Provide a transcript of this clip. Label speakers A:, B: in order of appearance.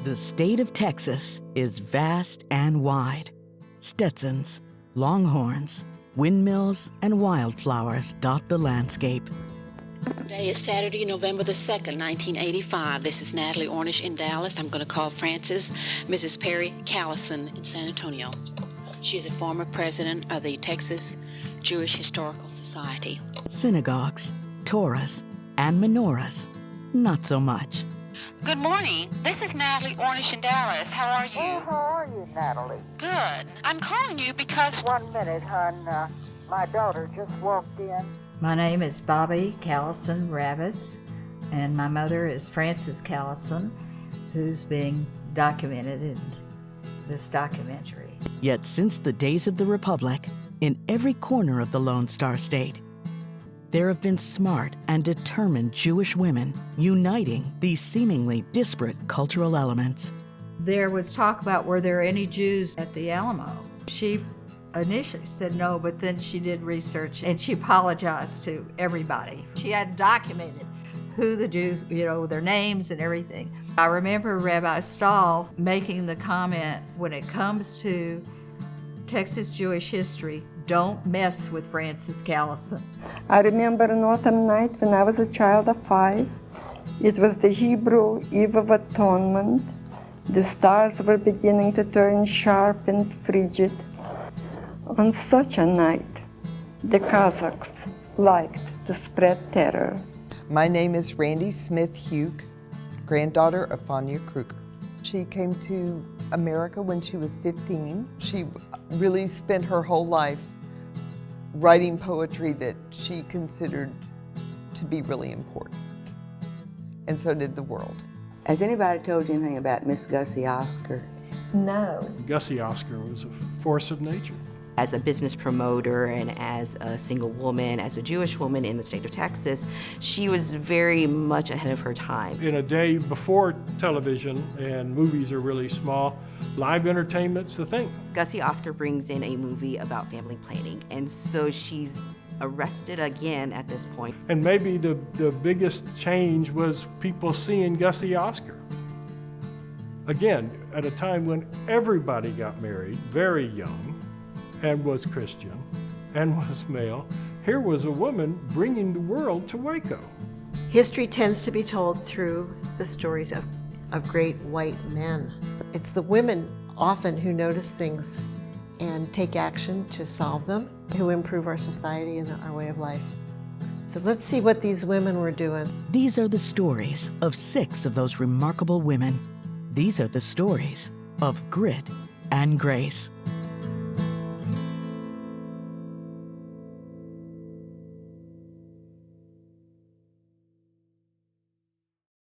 A: The state of Texas is vast and wide. Stetsons, longhorns, windmills, and wildflowers dot the landscape.
B: Today is Saturday, November the 2nd, 1985. This is Natalie Ornish in Dallas. I'm going to call Frances Mrs. Perry Callison in San Antonio. She is a former president of the Texas Jewish Historical Society.
A: Synagogues, Torahs, and menorahs, not so much.
B: Good morning. This is Natalie Ornish in Dallas. How are you?
C: Oh, how are you, Natalie?
B: Good. I'm calling you because...
C: 1 minute, hon. My daughter just walked in.
D: My name is Bobby Callison Ravis, and my mother is Frances Callison, who's being documented in this documentary.
A: Yet since the days of the Republic, in every corner of the Lone Star State, there have been smart and determined Jewish women uniting these seemingly disparate cultural elements.
D: There was talk about were there any Jews at the Alamo. She initially said no, but then she did research and she apologized to everybody. She had documented who the Jews, their names and everything. I remember Rabbi Stahl making the comment, when it comes to Texas Jewish history, don't mess with Frances Callison.
E: I remember an autumn night when I was a child of 5. It was the Hebrew Eve of Atonement. The stars were beginning to turn sharp and frigid. On such a night, the Cossacks liked to spread terror.
F: My name is Randy Smith Hugh, granddaughter of Fania Kruger. She came to America when she was 15. She really spent her whole life writing poetry that she considered to be really important. And so did the world.
G: Has anybody told you anything about Miss Gussie Oscar?
E: No.
H: Gussie Oscar was a force of nature.
I: As a business promoter and as a single woman, as a Jewish woman in the state of Texas, she was very much ahead of her time.
H: In a day before television and movies are really small, live entertainment's the thing.
I: Gussie Oscar brings in a movie about family planning, and so she's arrested again at this point.
H: And maybe the biggest change was people seeing Gussie Oscar. Again, at a time when everybody got married, very young, and was Christian, and was male, here was a woman bringing the world to Waco.
J: History tends to be told through the stories of great white men. It's the women often who notice things and take action to solve them, who improve our society and our way of life. So let's see what these women were doing.
A: These are the stories of 6 of those remarkable women. These are the stories of grit and grace.